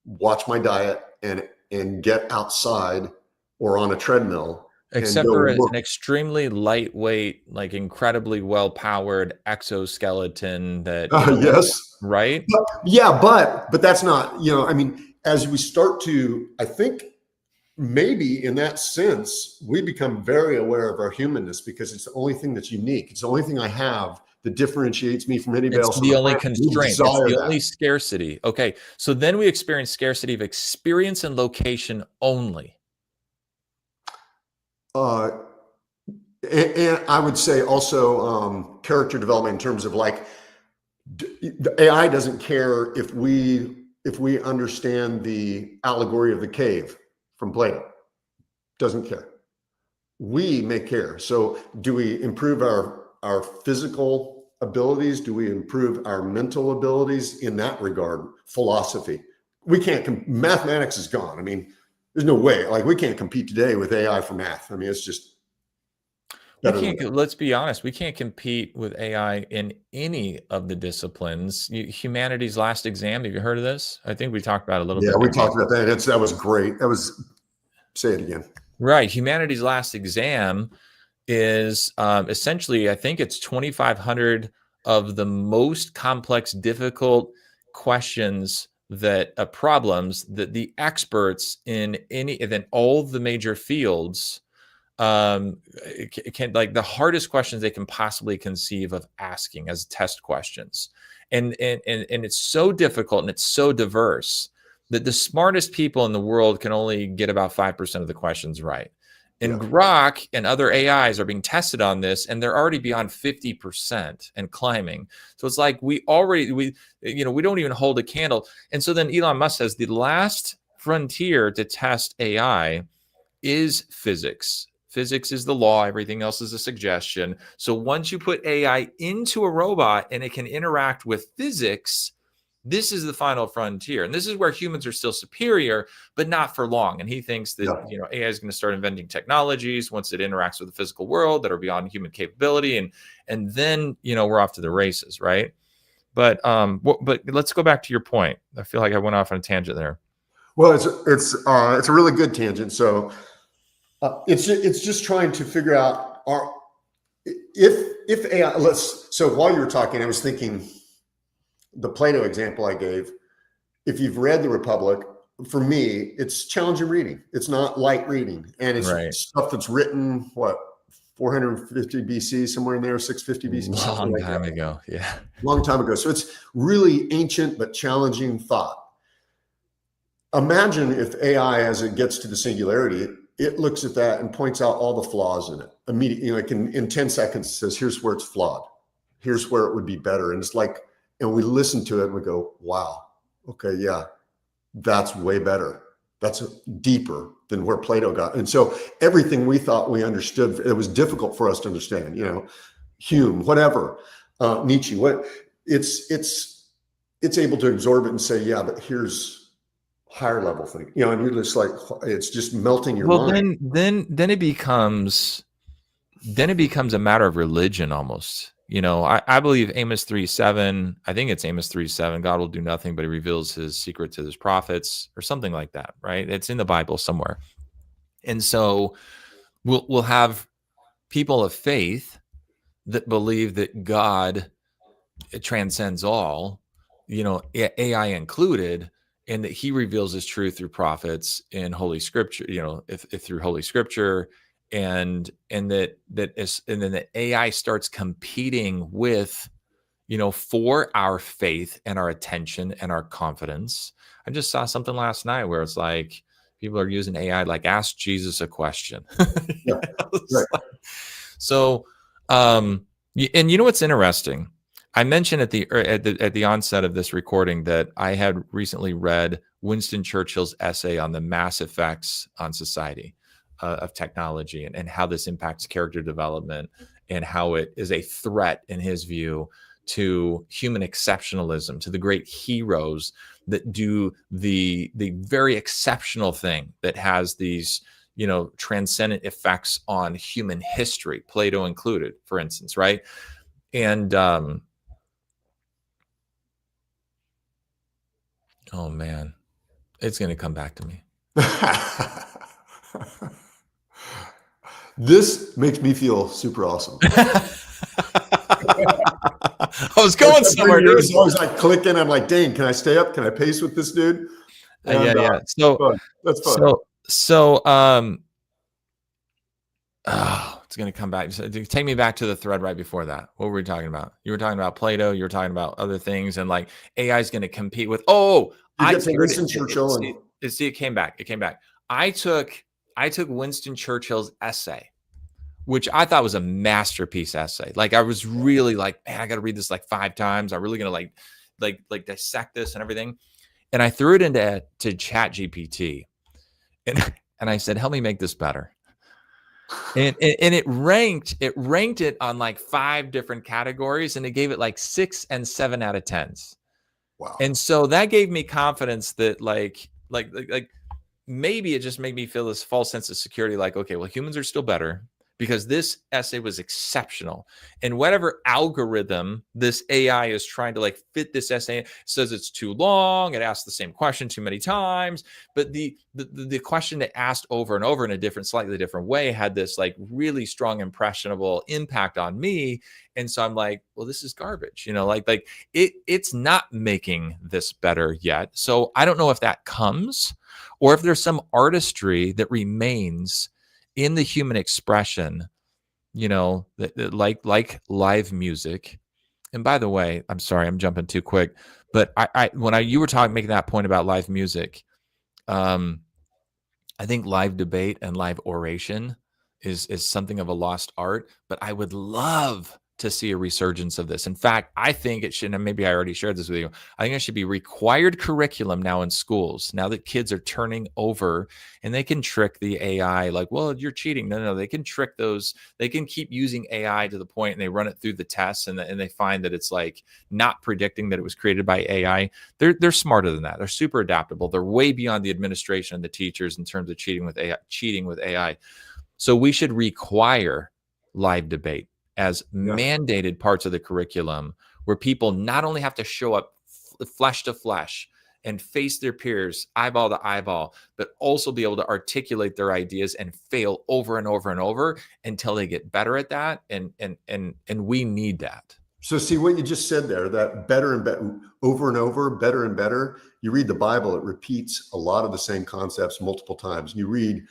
watch my diet and get outside or on a treadmill. Except for an extremely lightweight, like incredibly well-powered exoskeleton that, yes. Right? But that's not, I mean, as we start to, I think maybe in that sense, we become very aware of our humanness because it's the only thing that's unique. It's the only thing I have that differentiates me from anybody else. It's the only constraint. It's the only scarcity. Okay. So then we experience scarcity of experience and location only. And I would say also character development in terms of like the AI doesn't care if we understand the allegory of the cave from Plato. Doesn't care. We may care. So do we improve our physical abilities? Do we improve our mental abilities in that regard? Philosophy. We can't, mathematics is gone. I mean, there's no way, like we can't compete today with AI for math. I mean, it's just, let's be honest, we can't compete with AI in any of the disciplines. Humanity's Last Exam, have you heard of this? I think we talked about it a little bit. Yeah, we talked about that. That was great. Say it again. Right. Humanity's Last Exam is essentially, I think it's 2,500 of the most complex, difficult questions problems that the experts in all the major fields can, like, the hardest questions they can possibly conceive of asking as test questions. And it's so difficult and it's so diverse that the smartest people in the world can only get about 5% of the questions right. And Grok and other AIs are being tested on this, and they're already beyond 50% and climbing. So it's like we don't even hold a candle. And so then Elon Musk says the last frontier to test AI is physics. Physics is the law. Everything else is a suggestion. So once you put AI into a robot and it can interact with physics, this is the final frontier. And this is where humans are still superior, but not for long. And he thinks that AI is going to start inventing technologies once it interacts with the physical world that are beyond human capability. And then, we're off to the races, right? But let's go back to your point. I feel like I went off on a tangent there. Well, it's a really good tangent. So it's just trying to figure out if AI. So while you were talking, I was thinking the Plato example I gave. If you've read The Republic, for me, it's challenging reading. It's not light reading, and it's stuff that's written 450 BC, somewhere in there, 650 BC. Long time ago, yeah, long time ago. So it's really ancient but challenging thought. Imagine if AI, as it gets to the singularity, it looks at that and points out all the flaws in it immediately. Like in 10 seconds, it says, here's where it's flawed. Here's where it would be better. And it's like, and we listen to it and we go, wow, okay, yeah, that's way better. That's deeper than where Plato got. And so everything we thought we understood, it was difficult for us to understand, Hume, whatever, Nietzsche, it's able to absorb it and say, yeah, but here's higher level thing, and you're just like, it's just melting your mind. Then it becomes a matter of religion almost. I believe Amos 3:7. I think it's Amos 3:7. God will do nothing, but he reveals his secret to his prophets, or something like that, right? It's in the Bible somewhere. And so we'll have people of faith that believe that God transcends all, AI included, and that he reveals his truth through prophets in Holy Scripture, if through Holy Scripture, and then the AI starts competing with, for our faith and our attention and our confidence. I just saw something last night where it's like people are using AI, like ask Jesus a question. Yeah, right. So, and what's interesting? I mentioned at the onset of this recording that I had recently read Winston Churchill's essay on the mass effects on society of technology, and how this impacts character development, and how it is a threat, in his view, to human exceptionalism, to the great heroes that do the very exceptional thing that has these transcendent effects on human history, Plato included, for instance, right? And oh man, it's going to come back to me. This makes me feel super awesome. I was going somewhere. I was like clicking. I'm like, dang, can I stay up? Can I pace with this dude? And, yeah. So that's fun. It's going to come back. Take me back to the thread right before that. What were we talking about? You were talking about Plato. You were talking about other things, and like AI is going to compete with. Winston Churchill. See, it came back. It came back. I took Winston Churchill's essay, which I thought was a masterpiece essay. Like I was really like, man, I got to read this like 5 times. I'm really gonna like dissect this and everything. And I threw it into ChatGPT, and I said, help me make this better. And it ranked it on like 5 different categories, and it gave it like 6 and 7 out of 10s. Wow. And so that gave me confidence that like maybe it just made me feel this false sense of security. Like, okay, well, humans are still better, because this essay was exceptional. And whatever algorithm this AI is trying to like fit this essay, says it's too long, it asks the same question too many times. But the question that asked over and over in a slightly different way had this like really strong, impressionable impact on me. And so I'm like, well, this is garbage, like it's not making this better yet. So I don't know if that comes, or if there's some artistry that remains in the human expression, like live music. And by the way, I'm sorry, I'm jumping too quick, but you were making that point about live music, I think live debate and live oration is something of a lost art, but I would love to see a resurgence of this. In fact, I think it should, and maybe I already shared this with you, I think it should be required curriculum now in schools, now that kids are turning over and they can trick the AI like, well, you're cheating. No, they can trick those. They can keep using AI to the point, and they run it through the tests, and they find that it's like not predicting that it was created by AI. They're smarter than that. They're super adaptable. They're way beyond the administration and the teachers in terms of cheating with AI. So we should require live debate as mandated parts of the curriculum, where people not only have to show up flesh to flesh and face their peers eyeball to eyeball, but also be able to articulate their ideas and fail over and over and over until they get better at that. And we need that. So see what you just said there, that better and better, over and over, better and better. You read the Bible, it repeats a lot of the same concepts multiple times. You read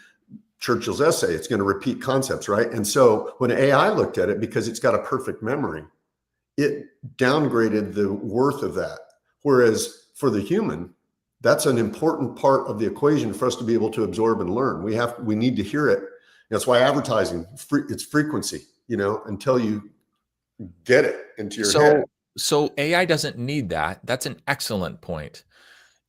Churchill's essay, it's going to repeat concepts, right? And so when AI looked at it, because it's got a perfect memory, it downgraded the worth of that. Whereas for the human, that's an important part of the equation for us to be able to absorb and learn. We need to hear it. That's why advertising, it's frequency, until you get it into your head. So AI doesn't need that. That's an excellent point.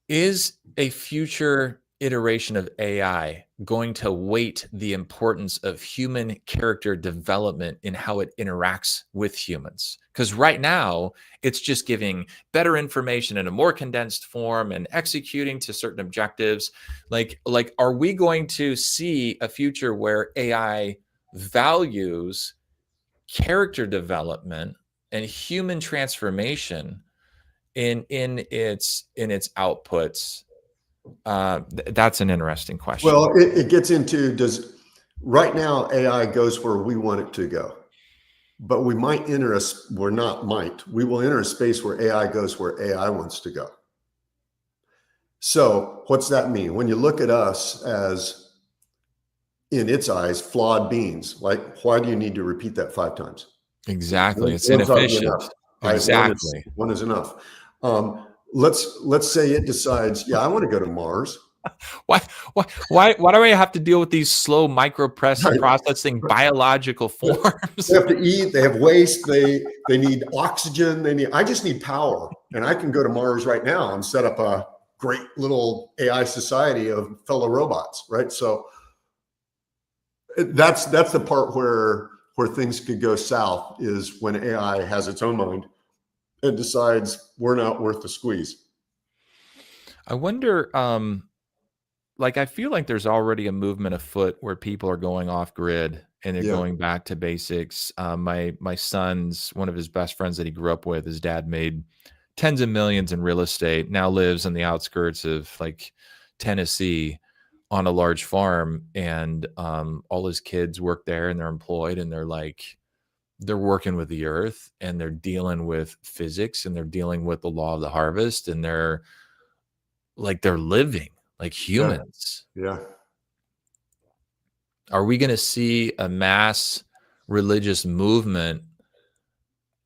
Is a future iteration of AI going to weight the importance of human character development in how it interacts with humans? Because right now, it's just giving better information in a more condensed form and executing to certain objectives. Like, are we going to see a future where AI values character development and human transformation in its outputs? That's an interesting question. Well, it gets into, right now AI goes where we want it to go. but we might enter we will enter a space where AI goes where AI wants to go. So what's that mean? When you look at us as, in its eyes, flawed beings, like, why do you need to repeat that 5 times? Exactly. It's One's already inefficient. enough. Exactly. One is enough. Let's say it decides, yeah, I want to go to Mars. Why do I have to deal with these slow processing biological forms? They have to eat, they have waste, they need oxygen, I just need power. And I can go to Mars right now and set up a great little AI society of fellow robots, right? So that's the part where things could go south, is when AI has its own mind and decides we're not worth the squeeze. I wonder, like, I feel like there's already a movement afoot where people are going off grid and they're going back to basics. My son's, one of his best friends that he grew up with, his dad made tens of millions in real estate, now lives in the outskirts of like Tennessee on a large farm, and all his kids work there and they're employed, and they're working with the earth, and they're dealing with physics, and they're dealing with the law of the harvest, and they're living like humans. Yeah. Are we going to see a mass religious movement?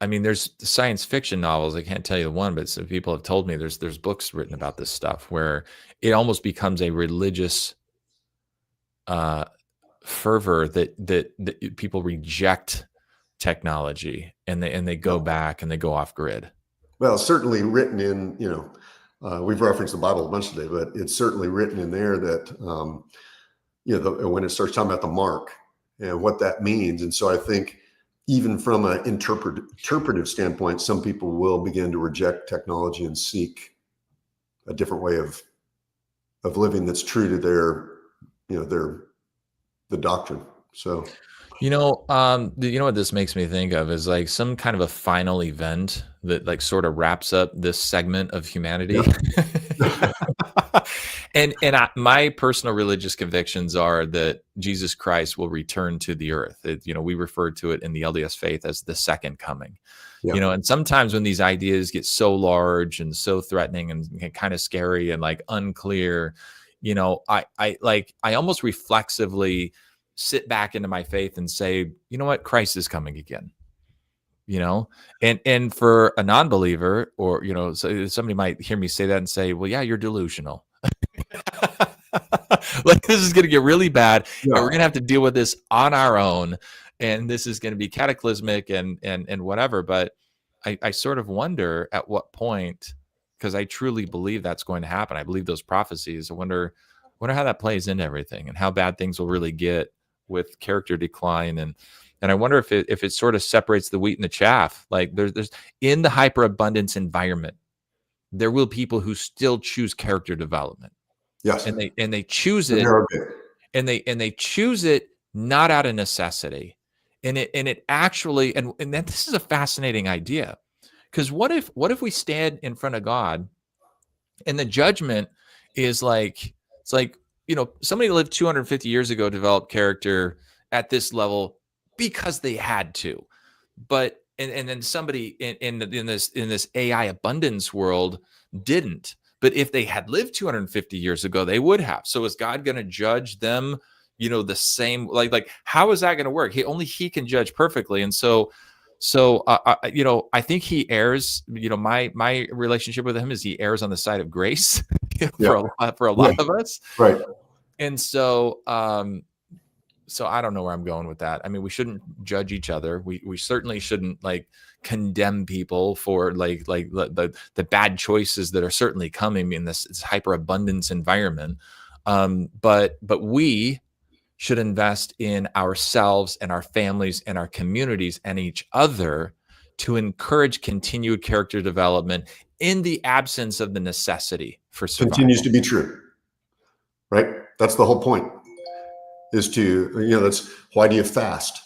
I mean, there's science fiction novels. I can't tell you the one, but some people have told me there's books written about this stuff where it almost becomes a religious fervor that people reject technology, and they go back and they go off grid. Well, certainly written in, we've referenced the Bible a bunch today, but it's certainly written in there that, when it starts talking about the mark and what that means. And so I think even from an interpretive standpoint, some people will begin to reject technology and seek a different way of living that's true to the doctrine. So, what this makes me think of is like some kind of a final event that like sort of wraps up this segment of humanity. Yeah. and my personal religious convictions are that Jesus Christ will return to the earth. We refer to it in the LDS faith as the second coming. Yeah. And sometimes when these ideas get so large and so threatening and kind of scary and like unclear, I almost reflexively sit back into my faith and say, you know what, Christ is coming again. And for a non-believer, or so somebody might hear me say that and say, well, yeah, you're delusional. Like, this is going to get really bad, and we're going to have to deal with this on our own, and this is going to be cataclysmic and whatever. But I sort of wonder at what point, because I truly believe that's going to happen. I believe those prophecies. I wonder how that plays into everything, and how bad things will really get with character decline. And I wonder if it sort of separates the wheat and the chaff. Like, there's in the hyperabundance environment, there will be people who still choose character development. Yes. And they choose it, and they choose it not out of necessity. And it actually, and then this is a fascinating idea, because what if we stand in front of God and the judgment is like, it's like, somebody lived 250 years ago, developed character at this level because they had to, but and then somebody in this AI abundance world didn't. But if they had lived 250 years ago, they would have. So is God going to judge them, the same? Like how is that going to work? Only he can judge perfectly. And so I think he errs. My relationship with him is he errs on the side of grace for a lot of us. Right. And so I don't know where I'm going with that. I mean, we shouldn't judge each other. We certainly shouldn't like condemn people for like the bad choices that are certainly coming in this hyperabundance environment. But we should invest in ourselves and our families and our communities and each other to encourage continued character development in the absence of the necessity for survival. Continues to be true, right? That's the whole point, is to, that's why do you fast?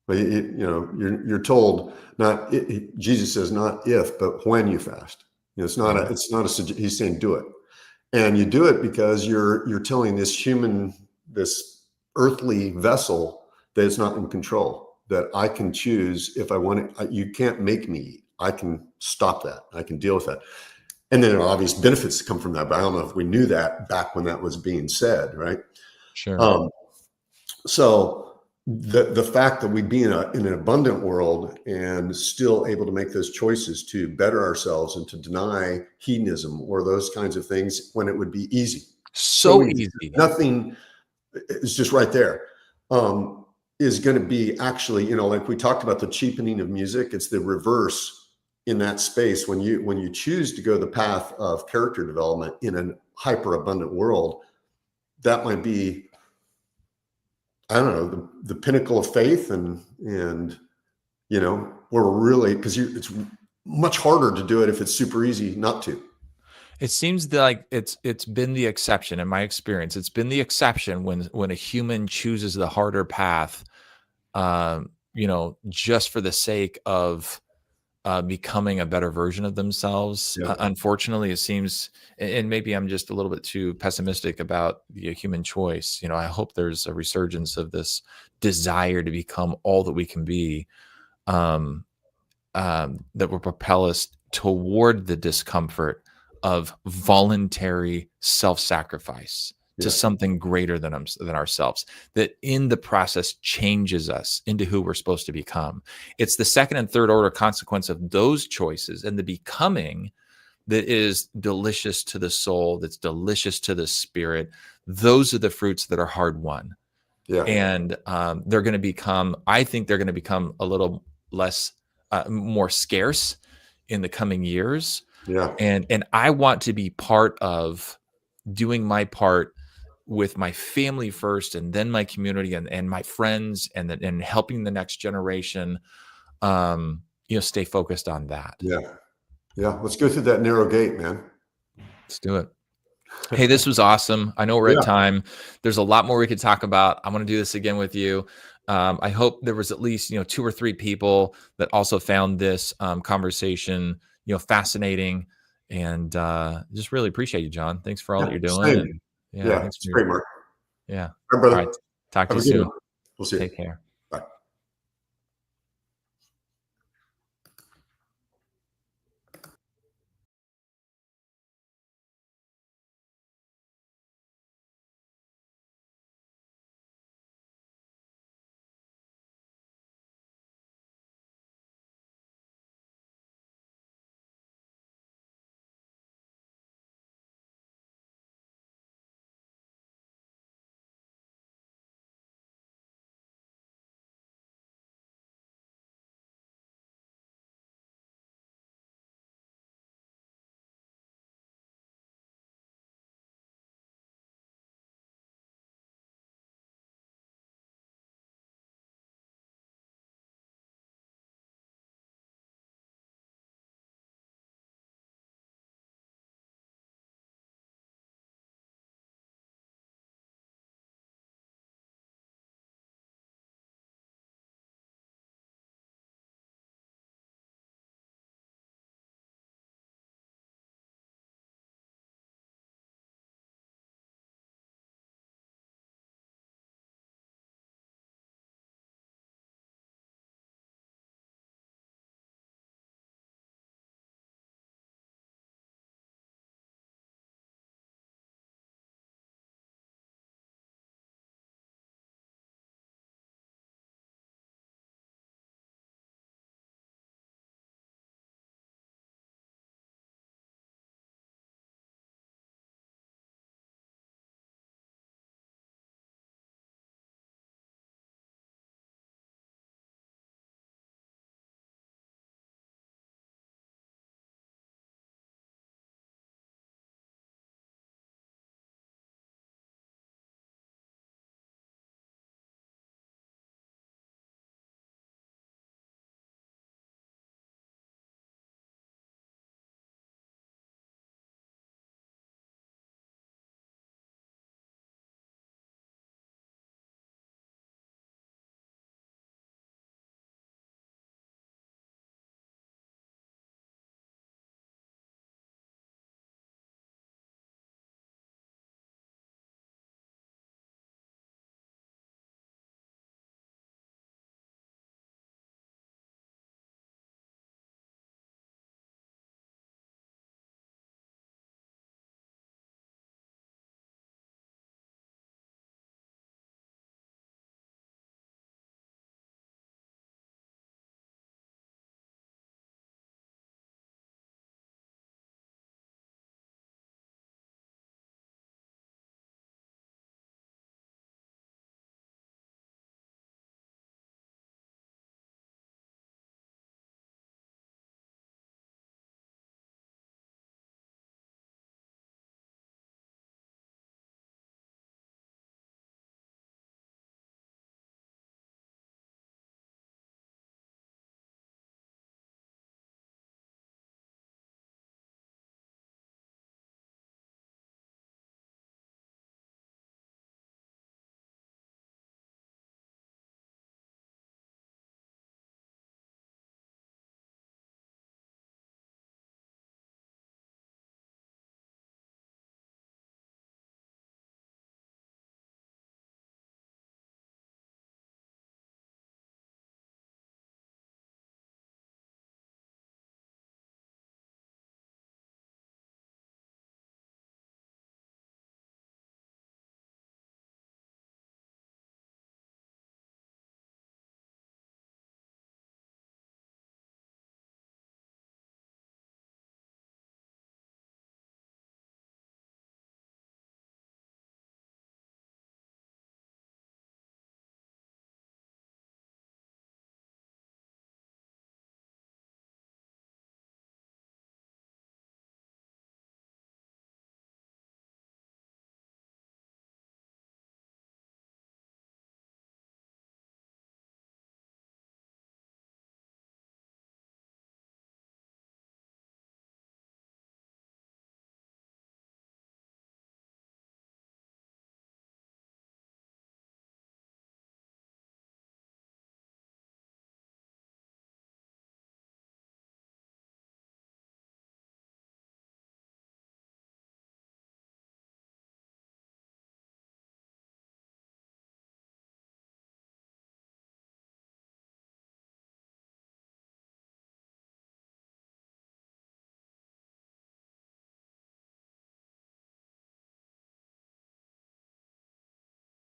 But you're told not, Jesus says not if, but when you fast. It's not he's saying do it. And you do it because you're telling this earthly vessel that it's not in control. that I can choose if I want it. You can't make me eat. I can stop that. I can deal with that. And then there are obvious benefits that come from that, but I don't know if we knew that back when that was being said, right? Sure. So the fact that we'd be in an abundant world and still able to make those choices to better ourselves and to deny hedonism or those kinds of things when it would be easy. So easy. Nothing is just right there. Is going to be actually, like we talked about the cheapening of music. It's the reverse in that space. When you choose to go the path of character development in a hyper abundant world, that might be, I don't know, the pinnacle of faith, and we're really, because it's much harder to do it if it's super easy not to. It seems like it's been the exception in my experience. It's been the exception when a human chooses the harder path, just for the sake of becoming a better version of themselves. Yeah. Unfortunately, it seems, and maybe I'm just a little bit too pessimistic about the human choice. I hope there's a resurgence of this desire to become all that we can be, that will propel us toward the discomfort of voluntary self-sacrifice to something greater than ourselves, that in the process changes us into who we're supposed to become. It's the second and third order consequence of those choices and the becoming that is delicious to the soul, that's delicious to the spirit. Those are the fruits that are hard won. Yeah. And they're going to become, I think they're going to become a little less, more scarce in the coming years. Yeah. And I want to be part of doing my part with my family first, and then my community and my friends, and helping the next generation, stay focused on that. Yeah. Yeah. Let's go through that narrow gate, man. Let's do it. Hey, this was awesome. I know we're at time. There's a lot more we could talk about. I want to do this again with you. I hope there was at least, 2 or 3 people that also found this conversation, fascinating, and just really appreciate you, John. Thanks for all that you're doing. Yeah. It's great, Mark. Yeah. All right, brother. All right. Talk to Have you a good soon. one. We'll see you. Take care.